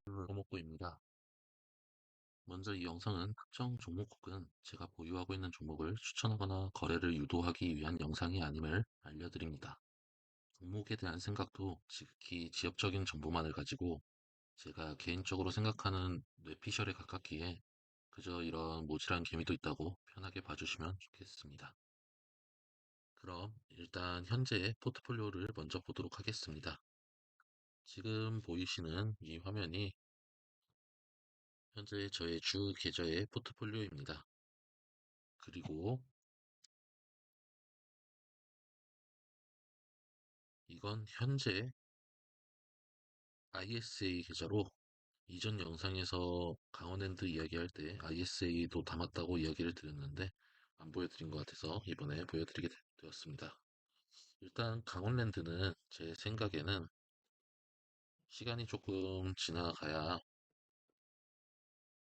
먹고입니다. 먼저 이 영상은 특정 종목 혹은 제가 보유하고 있는 종목을 추천하거나 거래를 유도하기 위한 영상이 아님을 알려드립니다. 종목에 대한 생각도 지극히 지엽적인 정보만을 가지고 제가 개인적으로 생각하는 뇌피셜에 가깝기에 그저 이런 모질한 개미도 있다고 편하게 봐주시면 좋겠습니다. 그럼 일단 현재의 포트폴리오를 먼저 보도록 하겠습니다. 지금 보이시는 이 화면이 현재 저의 주 계좌의 포트폴리오입니다. 그리고 이건 현재 ISA 계좌로 이전 영상에서 강원랜드 이야기할 때 ISA도 담았다고 이야기를 드렸는데 안 보여드린 것 같아서 이번에 보여드리게 되었습니다. 일단 강원랜드는 제 생각에는 시간이 조금 지나가야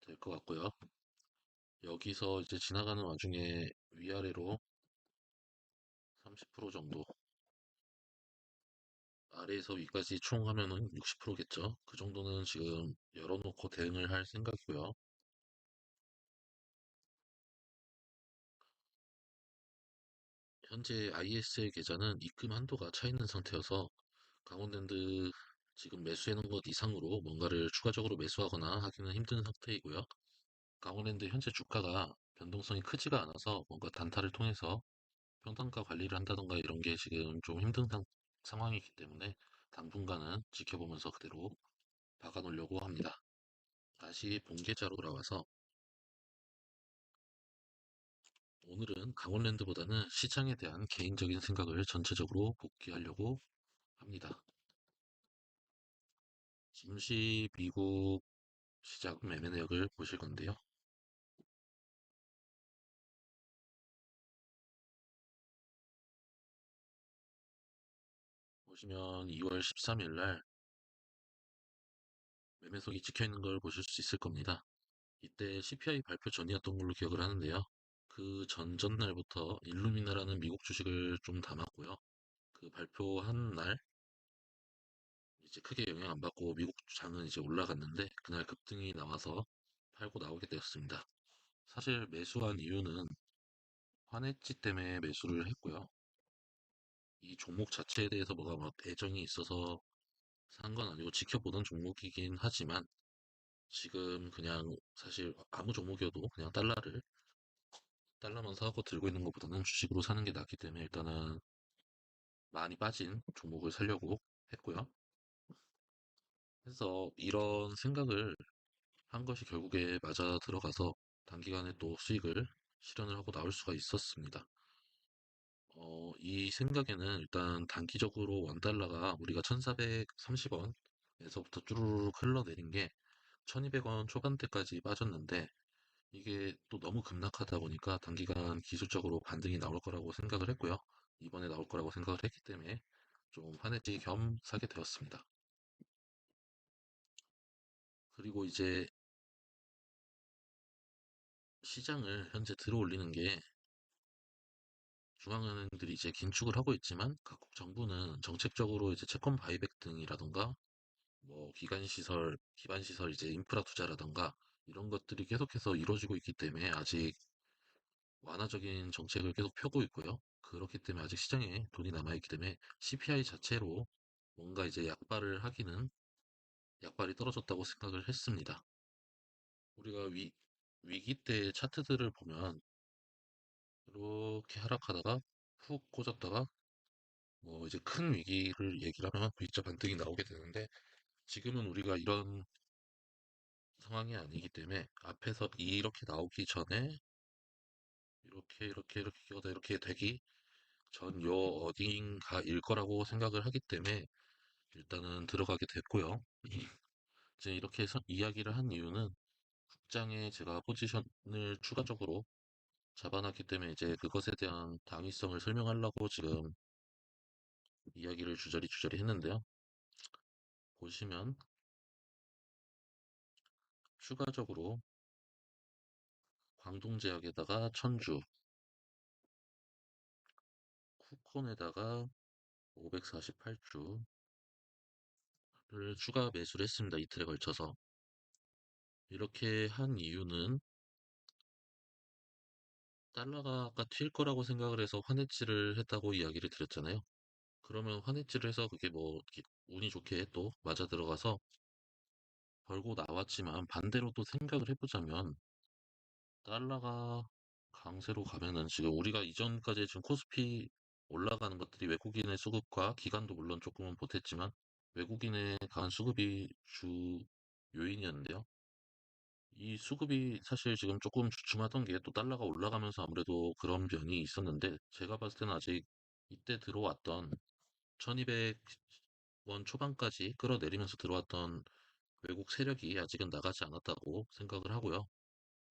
될 것 같고요. 여기서 이제 지나가는 와중에 위아래로 30% 정도, 아래에서 위까지 총 하면은 60%겠죠. 그 정도는 지금 열어놓고 대응을 할 생각이고요. 현재 ISL 계좌는 입금 한도가 차 있는 상태여서 강원랜드 지금 매수해 놓은 것 이상으로 뭔가를 추가적으로 매수하거나 하기는 힘든 상태이고요. 강원랜드 현재 주가가 변동성이 크지가 않아서 뭔가 단타를 통해서 평단가 관리를 한다던가 이런 게 지금 좀 힘든 상황이기 때문에 당분간은 지켜보면서 그대로 박아 놓으려고 합니다. 다시 본계좌로 돌아와서 오늘은 강원랜드보다는 시장에 대한 개인적인 생각을 전체적으로 복귀하려고 합니다. 잠시 미국 시장 매매 내역을 보실 건데요. 보시면 2월 13일 날 매매석이 찍혀 있는 걸 보실 수 있을 겁니다. 이때 CPI 발표 전이었던 걸로 기억을 하는데요. 그 전날부터 일루미나라는 미국 주식을 좀 담았고요. 그 발표한 날 이제 크게 영향 안 받고 미국 장은 이제 올라갔는데 그날 급등이 나와서 팔고 나오게 되었습니다. 사실 매수한 이유는 환해지 때문에 매수를 했고요. 이 종목 자체에 대해서 뭐가 막 애정이 있어서 산 건 아니고 지켜보던 종목이긴 하지만 지금 그냥 사실 아무 종목이어도 그냥 달러만 사고 들고 있는 것보다는 주식으로 사는 게 낫기 때문에 일단은 많이 빠진 종목을 사려고 했고요. 그래서 이런 생각을 한 것이 결국에 맞아 들어가서 단기간에 또 수익을 실현을 하고 나올 수가 있었습니다. 이 생각에는 일단 단기적으로 원달러가 우리가 1430원에서부터 쭈루룩 흘러내린 게 1200원 초반대까지 빠졌는데 이게 또 너무 급락하다 보니까 단기간 기술적으로 반등이 나올 거라고 생각을 했고요. 이번에 나올 거라고 생각을 했기 때문에 좀 환해지 겸 사게 되었습니다. 그리고 이제 시장을 현재 들어올리는 게 중앙은행들이 이제 긴축을 하고 있지만 각국 정부는 정책적으로 이제 채권 바이백 등이라던가 뭐 기반 시설 이제 인프라 투자라던가 이런 것들이 계속해서 이루어지고 있기 때문에 아직 완화적인 정책을 계속 펴고 있고요. 그렇기 때문에 아직 시장에 돈이 남아있기 때문에 CPI 자체로 뭔가 이제 약발이 떨어졌다고 생각을 했습니다. 우리가 위기 때 차트들을 보면 이렇게 하락하다가 훅 꽂았다가 뭐 이제 큰 위기를 얘기를 하면 V자 반등이 나오게 되는데 지금은 우리가 이런 상황이 아니기 때문에 앞에서 이렇게 나오기 전에 이렇게 기어다 이렇게 되기 전 요 어딘가일 거라고 생각을 하기 때문에 일단은 들어가게 됐고요. 이제 이렇게 해서 이야기를 한 이유는 국장에 제가 포지션을 추가적으로 잡아놨기 때문에 이제 그것에 대한 당위성을 설명하려고 지금 이야기를 주저리 했는데요. 보시면 추가적으로 광동제약에다가 천주, 쿠폰에다가 548주, 추가 매수를 했습니다. 이틀에 걸쳐서. 이렇게 한 이유는 달러가 아까 튈 거라고 생각을 해서 환해지를 했다고 이야기를 드렸잖아요. 그러면 환해지를 해서 그게 뭐 이렇게 운이 좋게 또 맞아 들어가서 벌고 나왔지만 반대로 또 생각을 해보자면 달러가 강세로 가면은 지금 우리가 이전까지 지금 코스피 올라가는 것들이 외국인의 수급과 기관도 물론 조금은 보탰지만 외국인의 강한 수급이 주 요인이었는데요. 이 수급이 사실 지금 조금 주춤하던 게 또 달러가 올라가면서 아무래도 그런 변이 있었는데 제가 봤을 때는 아직 이때 들어왔던 1200원 초반까지 끌어내리면서 들어왔던 외국 세력이 아직은 나가지 않았다고 생각을 하고요.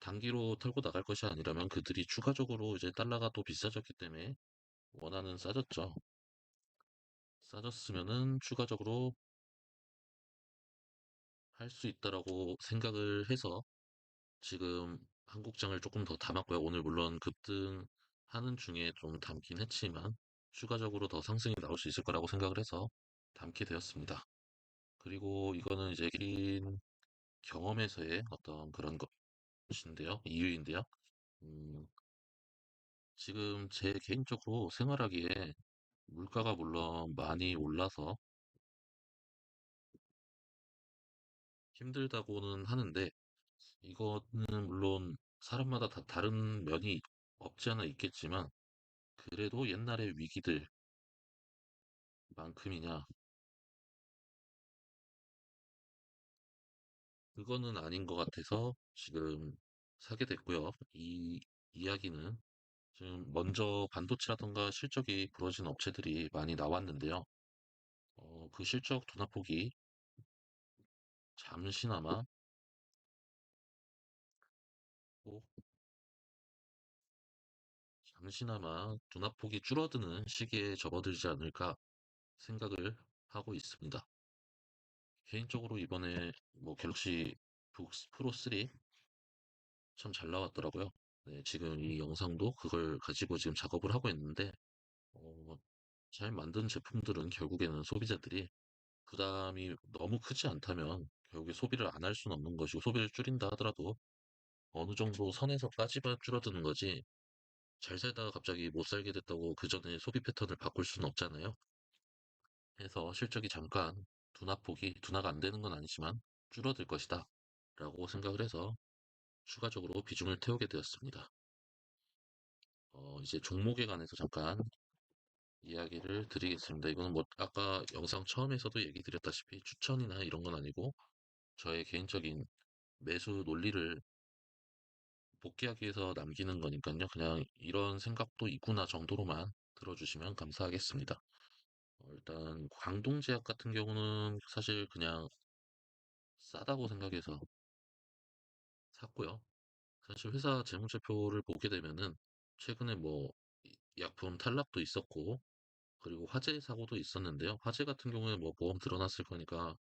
단기로 털고 나갈 것이 아니라면 그들이 추가적으로 이제 달러가 또 비싸졌기 때문에 원화는 싸졌죠. 싸졌으면은 추가적으로 할 수 있다라고 생각을 해서 지금 한국장을 조금 더 담았고요. 오늘 물론 급등하는 중에 좀 담긴 했지만 추가적으로 더 상승이 나올 수 있을 거라고 생각을 해서 담게 되었습니다. 그리고 이거는 이제 긴 경험에서의 어떤 그런 것인데요. 이유인데요. 음, 지금 제 개인적으로 생활하기에 물가가 물론 많이 올라서 힘들다고는 하는데 이거는 물론 사람마다 다 다른 면이 없지 않아 있겠지만 그래도 옛날의 위기들만큼이냐 그거는 아닌 것 같아서 지금 사게 됐고요. 이 이야기는 지금 먼저 반도체라던가 실적이 부러진 업체들이 많이 나왔는데요. 그 실적 둔화폭이 잠시나마 또 잠시나마 둔화폭이 줄어드는 시기에 접어들지 않을까 생각을 하고 있습니다. 개인적으로 이번에 뭐 갤럭시 북 프로 3 참 잘 나왔더라고요. 네, 지금 이 영상도 그걸 가지고 지금 작업을 하고 있는데 어, 잘 만든 제품들은 결국에는 소비자들이 부담이 너무 크지 않다면 결국에 소비를 안 할 수는 없는 것이고 소비를 줄인다 하더라도 어느 정도 선에서까지만 줄어드는 거지 잘 살다가 갑자기 못 살게 됐다고 그 전에 소비 패턴을 바꿀 수는 없잖아요. 해서 실적이 잠깐 둔화가 안 되는 건 아니지만 줄어들 것이다 라고 생각을 해서 추가적으로 비중을 태우게 되었습니다. 이제 종목에 관해서 잠깐 이야기를 드리겠습니다. 이거는 뭐 아까 영상 처음에서도 얘기 드렸다시피 추천이나 이런 건 아니고 저의 개인적인 매수 논리를 복귀하기 위해서 남기는 거니까요. 그냥 이런 생각도 있구나 정도로만 들어주시면 감사하겠습니다. 일단 광동제약 같은 경우는 사실 그냥 싸다고 생각해서 샀고요. 사실 회사 재무제표를 보게 되면은 최근에 뭐 약품 탈락도 있었고 그리고 화재 사고도 있었는데요. 화재 같은 경우에 뭐 보험 들어놨을 거니까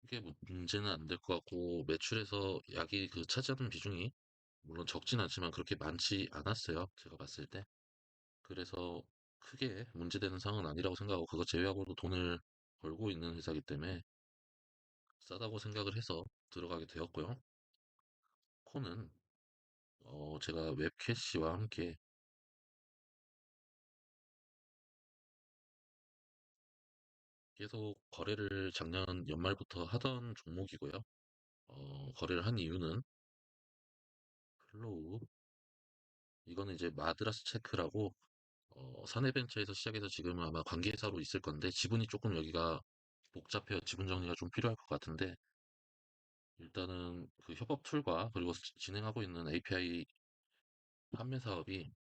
이게 뭐 문제는 안 될 것 같고 매출에서 약이 그 차지하는 비중이 물론 적진 않지만 그렇게 많지 않았어요. 제가 봤을 때. 그래서 크게 문제되는 상황은 아니라고 생각하고 그거 제외하고도 돈을 벌고 있는 회사이기 때문에 싸다고 생각을 해서 들어가게 되었고요. 코는 제가 웹캐시와 함께 계속 거래를 작년 연말부터 하던 종목이고요. 거래를 한 이유는 플로우 이거는 이제 마드라스 체크라고 사내벤처에서 시작해서 지금은 아마 관계사로 있을 건데 지분이 조금 여기가 복잡해요. 지분 정리가 좀 필요할 것 같은데 일단은 그 협업 툴과 그리고 진행하고 있는 API 판매 사업이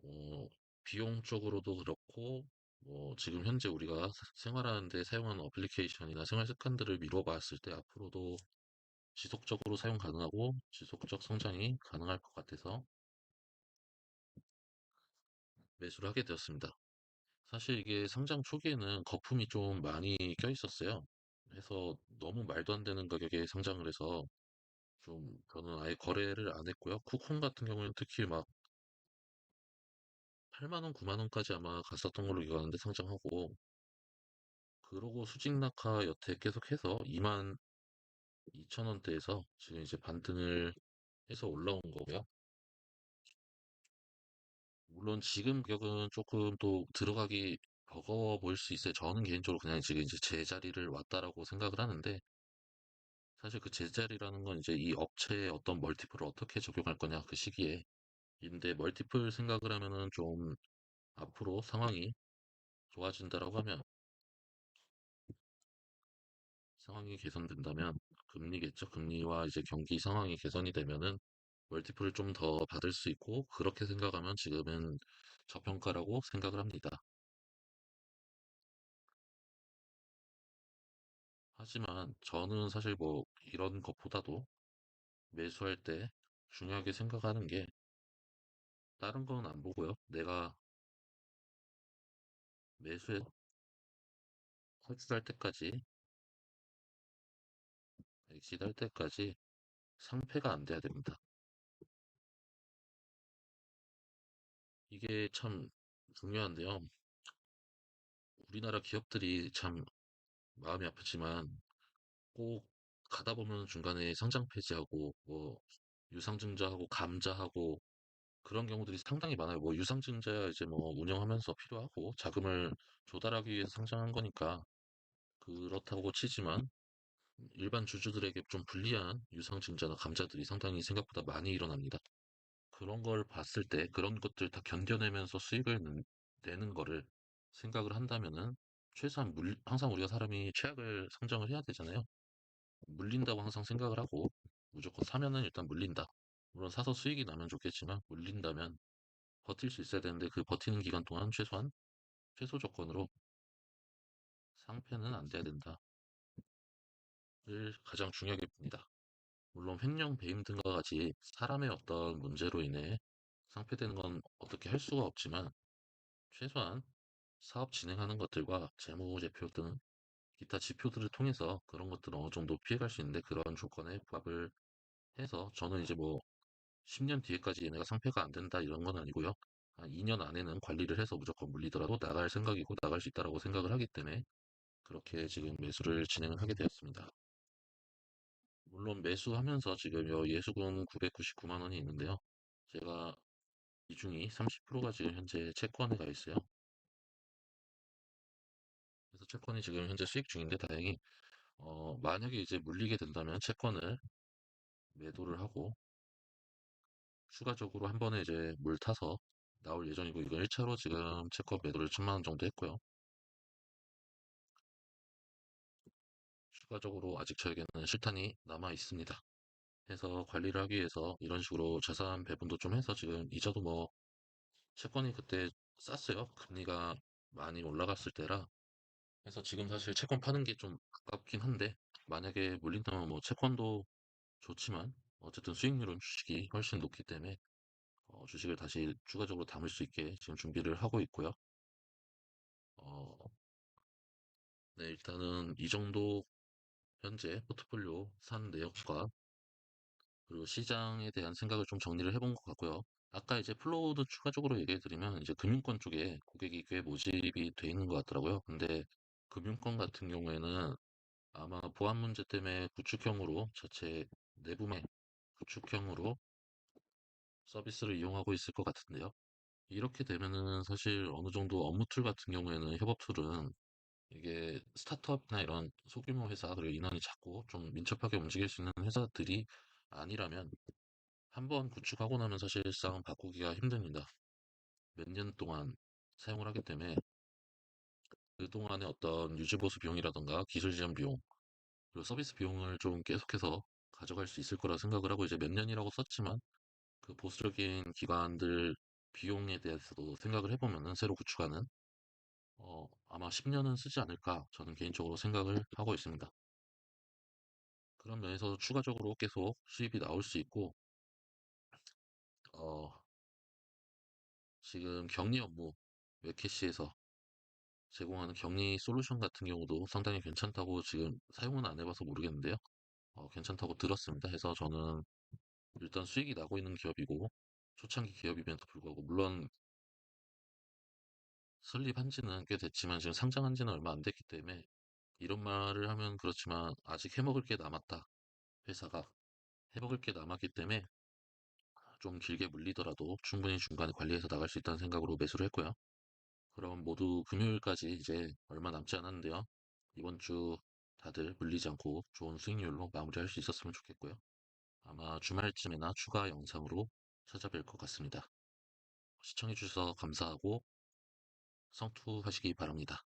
어, 비용 쪽으로도 그렇고 뭐 지금 현재 우리가 생활하는데 사용하는 어플리케이션이나 생활 습관들을 미뤄 봤을 때 앞으로도 지속적으로 사용 가능하고 지속적 성장이 가능할 것 같아서 매수를 하게 되었습니다. 사실 이게 상장 초기에는 거품이 좀 많이 껴 있었어요. 해서 너무 말도 안 되는 가격에 상장을 해서 좀 저는 아예 거래를 안 했고요. 쿠폰 같은 경우는 특히 막 8만 원, 9만 원까지 아마 갔었던 걸로 기억하는데 상장하고 그러고 수직 낙하 여태 계속해서 2만 2천 원대에서 지금 이제 반등을 해서 올라온 거고요. 물론 지금 가격은 조금 또 들어가기 버거워 보일 수 있어요. 저는 개인적으로 그냥 지금 이제 제자리를 왔다라고 생각을 하는데, 사실 그 제자리라는 건 이제 이 업체의 어떤 멀티플을 어떻게 적용할 거냐 그 시기에. 인데 멀티플 생각을 하면은 좀 앞으로 상황이 좋아진다라고 하면, 상황이 개선된다면 금리겠죠. 금리와 이제 경기 상황이 개선이 되면은 멀티플을 좀 더 받을 수 있고, 그렇게 생각하면 지금은 저평가라고 생각을 합니다. 하지만 저는 사실 뭐 이런 것보다도 매수할 때 중요하게 생각하는 게, 다른 건 안 보고요. 내가 매수에 탈출할 때까지, 엑시할 때까지 상패가 안 돼야 됩니다. 이게 참 중요한데요. 우리나라 기업들이 참 마음이 아프지만 꼭 가다 보면 중간에 상장 폐지하고 뭐 유상증자하고 감자하고 그런 경우들이 상당히 많아요. 뭐 유상증자야 이제 뭐 운영하면서 필요하고 자금을 조달하기 위해서 상장한 거니까 그렇다고 치지만, 일반 주주들에게 좀 불리한 유상증자나 감자들이 상당히 생각보다 많이 일어납니다. 그런 걸 봤을 때 그런 것들 다 견뎌내면서 수익을 내는 거를 생각을 한다면은, 최소한 항상 우리가 사람이 최악을 상정을 해야 되잖아요. 물린다고 항상 생각을 하고 무조건 사면은 일단 물린다. 물론 사서 수익이 나면 좋겠지만 물린다면 버틸 수 있어야 되는데, 그 버티는 기간 동안 최소한 최소 조건으로 상패는 안 돼야 된다를 가장 중요하게 봅니다. 물론 횡령 배임 등과 같이 사람의 어떤 문제로 인해 상폐되는 건 어떻게 할 수가 없지만, 최소한 사업 진행하는 것들과 재무제표 등 기타 지표들을 통해서 그런 것들을 어느 정도 피해갈 수 있는데, 그런 조건에 부합을 해서 저는 이제 뭐 10년 뒤에까지 얘네가 상폐가 안 된다 이런 건 아니고요. 한 2년 안에는 관리를 해서 무조건 물리더라도 나갈 생각이고 나갈 수 있다라고 생각을 하기 때문에 그렇게 지금 매수를 진행을 하게 되었습니다. 물론 매수하면서 지금 예수금 999만 원이 있는데요. 제가 비중이 30%가 지금 현재 채권에 가 있어요. 그래서 채권이 지금 현재 수익 중인데, 다행히 만약에 이제 물리게 된다면 채권을 매도를 하고 추가적으로 한 번에 이제 물 타서 나올 예정이고, 이건 1차로 지금 채권 매도를 1000만 원 정도 했고요. 추가적으로 아직 저에게는 실탄이 남아 있습니다. 해서 관리를 하기 위해서 이런 식으로 자산 배분도 좀 해서, 지금 이자도 뭐 채권이 그때 쌌어요. 금리가 많이 올라갔을 때라. 그래서 지금 사실 채권 파는 게 좀 아깝긴 한데, 만약에 물린다면 뭐 채권도 좋지만 어쨌든 수익률은 주식이 훨씬 높기 때문에 주식을 다시 추가적으로 담을 수 있게 지금 준비를 하고 있고요. 어, 네, 일단은 이 정도 현재 포트폴리오 산 내역과 그리고 시장에 대한 생각을 좀 정리를 해본 것 같고요. 아까 이제 플로우도 추가적으로 얘기해 드리면, 이제 금융권 쪽에 고객이 꽤 모집이 돼 있는 것 같더라고요. 근데 금융권 같은 경우에는 아마 보안 문제 때문에 구축형으로, 자체 내부의 구축형으로 서비스를 이용하고 있을 것 같은데요. 이렇게 되면은 사실 어느 정도 업무 툴 같은 경우에는, 협업 툴은 이게 스타트업이나 이런 소규모 회사, 그리고 인원이 작고 좀 민첩하게 움직일 수 있는 회사들이 아니라면 한번 구축하고 나면 사실상 바꾸기가 힘듭니다. 몇 년 동안 사용을 하기 때문에 그동안의 어떤 유지보수 비용이라던가 기술 지원 비용, 그리고 서비스 비용을 좀 계속해서 가져갈 수 있을 거라 생각을 하고, 이제 몇 년이라고 썼지만 그 보수적인 기관들 비용에 대해서도 생각을 해보면은, 새로 구축하는 아마 10년은 쓰지 않을까 저는 개인적으로 생각을 하고 있습니다. 그런 면에서 추가적으로 계속 수입이 나올 수 있고, 어, 지금 격리 업무 웹캐시에서 제공하는 격리 솔루션 같은 경우도 상당히 괜찮다고, 지금 사용은 안 해봐서 모르겠는데요. 괜찮다고 들었습니다. 해서 저는 일단 수익이 나고 있는 기업이고 초창기 기업임에도 불구하고, 물론 설립한 지는 꽤 됐지만 지금 상장한 지는 얼마 안 됐기 때문에 이런 말을 하면 그렇지만 아직 해먹을 게 남았다. 회사가 해먹을 게 남았기 때문에 좀 길게 물리더라도 충분히 중간에 관리해서 나갈 수 있다는 생각으로 매수를 했고요. 그럼 모두 금요일까지 이제 얼마 남지 않았는데요. 이번 주 다들 물리지 않고 좋은 수익률로 마무리할 수 있었으면 좋겠고요. 아마 주말쯤에나 추가 영상으로 찾아뵐 것 같습니다. 시청해주셔서 감사하고 성투하시기 바랍니다.